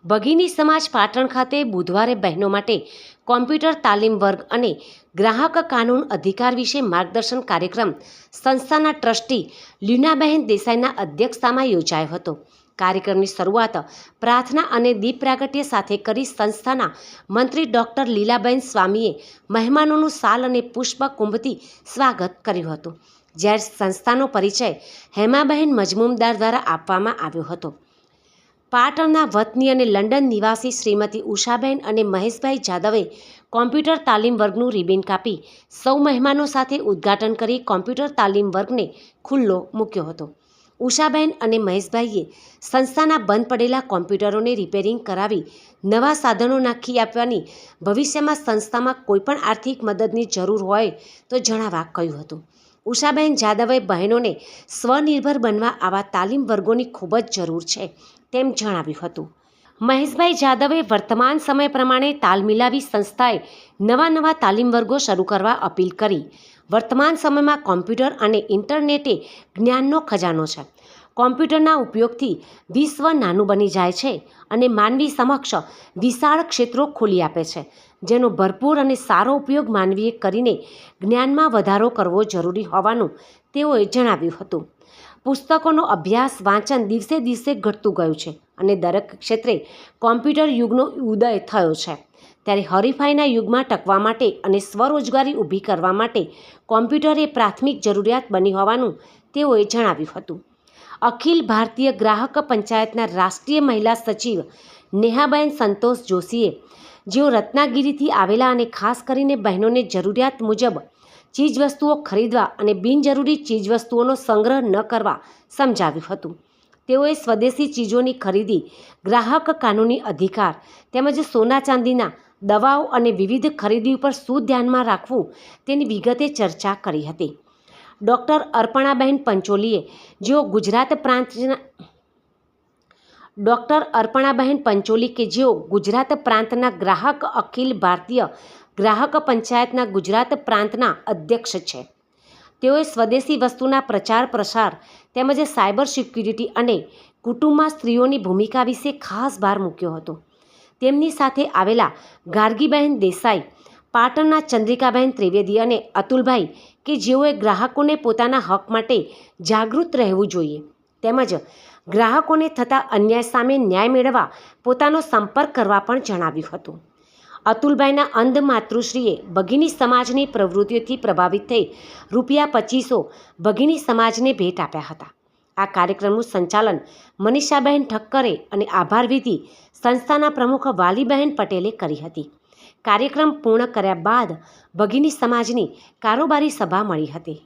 ભગીની સમાજ પાટણ ખાતે બુધવારે બહેનો માટે કોમ્પ્યુટર તાલીમ વર્ગ અને ગ્રાહક કાનૂન અધિકાર વિશે માર્ગદર્શન કાર્યક્રમ સંસ્થાના ટ્રસ્ટી લીનાબહેન દેસાઈના અધ્યક્ષતામાં યોજાયો હતો. કાર્યક્રમની શરૂઆત પ્રાર્થના અને દીપ પ્રાગટ્ય સાથે કરી સંસ્થાના મંત્રી ડૉક્ટર લીલાબેન સ્વામીએ મહેમાનોનું શાલ અને પુષ્પ કુંભથી સ્વાગત કર્યું હતું, જ્યારે સંસ્થાનો પરિચય હેમાબહેન મજમુમદાર દ્વારા આપવામાં આવ્યો હતો. પાટણના વતની અને લંડન નિવાસી શ્રીમતી ઉષાબેન અને મહેશભાઈ જાદવે કોમ્પ્યુટર તાલીમ વર્ગનું રિબિન કાપી સૌ મહેમાનો સાથે ઉદ્ઘાટન કરી કોમ્પ્યુટર તાલીમ વર્ગને ખુલ્લો મૂક્યો હતો. ઉષાબેન અને મહેશભાઈએ સંસ્થાના બંધ પડેલા કોમ્પ્યુટરોને રિપેરિંગ કરાવી નવા સાધનો નાખી આપવાની ભવિષ્યમાં સંસ્થામાં કોઈપણ આર્થિક મદદની જરૂર હોય તો જણાવવા કહ્યું હતું. ઉષાબેન જાદવે બહેનોને સ્વનિર્ભર બનવા આવા તાલીમ વર્ગોની ખૂબ જ જરૂર છે તેમ જણાવ્યું હતું. મહેશભાઈ જાદવે વર્તમાન સમય પ્રમાણે તાલ મિલાવી સંસ્થાએ નવા તાલીમ વર્ગો શરૂ કરવા અપીલ કરી. વર્તમાન સમયમાં કોમ્પ્યુટર અને ઇન્ટરનેટે જ્ઞાનનો ખજાનો છે. કોમ્પ્યુટરના ઉપયોગથી વિશ્વ નાનું બની જાય છે અને માનવી સમક્ષ વિશાળ ક્ષેત્રો ખોલી આપે છે, જેનો ભરપૂર અને સારો ઉપયોગ માનવીએ કરીને જ્ઞાનમાં વધારો કરવો જરૂરી હોવાનું તેઓએ જણાવ્યું હતું. પુસ્તકોનો અભ્યાસ વાંચન દિવસે દિવસે ઘટતું ગયું છે અને દરેક ક્ષેત્રે કોમ્પ્યુટર યુગનો ઉદય થયો છે. ત્યારે હરીફાઈના યુગમાં ટકવા માટે અને સ્વરોજગારી ઊભી કરવા માટે કોમ્પ્યુટર એ પ્રાથમિક જરૂરિયાત બની હોવાનું તેઓએ જણાવ્યું હતું. અખિલ ભારતીય ગ્રાહક પંચાયતના રાષ્ટ્રીય મહિલા સચિવ નેહાબેન સંતોષ જોશીએ, જેઓ રત્નાગીરીથી આવેલા અને ખાસ કરીને બહેનોને જરૂરિયાત મુજબ ચીજવસ્તુઓ ખરીદવા અને બિનજરૂરી ચીજવસ્તુઓનો સંગ્રહ ન કરવા સમજાવ્યું હતું. તેઓએ સ્વદેશી ચીજોની ખરીદી, ગ્રાહક કાનૂની અધિકાર તેમજ સોના ચાંદીના, દવાઓ અને વિવિધ ખરીદી ઉપર શું ધ્યાનમાં રાખવું તેની વિગતે ચર્ચા કરી હતી. ડૉક્ટર અર્પણાબહેન પંચોલીએ, જેઓ ગુજરાત પ્રાંતના ગુજરાત પ્રાંતના ગ્રાહક અખિલ ભારતીય ગ્રાહક પંચાયતના ગુજરાત પ્રાંતના અધ્યક્ષ છે. તેઓએ સ્વદેશી વસ્તુના પ્રચાર પ્રસાર તેમજ સાયબર સિક્યુરિટી અને કુટુંબમાં સ્ત્રીઓની ભૂમિકા વિશે ખાસ ભાર મૂક્યો હતો. તેમની સાથે આવેલા ગાર્ગીબહેન દેસાઈ, પાટણના ચંદ્રિકાબહેન ત્રિવેદી અને અતુલભાઈ, કે જેઓએ ગ્રાહકોને પોતાના હક માટે જાગૃત રહેવું જોઈએ તેમજ ગ્રાહકોને થતા અન્યાય સામે ન્યાય મેળવવા પોતાનો સંપર્ક કરવા પણ જણાવ્યું હતું. અતુલભાઈના અંધ માતૃશ્રીએ ભગીની સમાજની પ્રવૃત્તિઓથી પ્રભાવિત થઈ ₹2500 ભગીની સમાજને ભેટ આપ્યા હતા. આ કાર્યક્રમનું સંચાલન મનીષાબહેન ઠક્કરે અને આભાર વિધિ સંસ્થાના પ્રમુખ વાલીબહેન પટેલે કરી હતી. કાર્યક્રમ પૂર્ણ કર્યા બાદ ભગીની સમાજની કારોબારી સભા મળી હતી.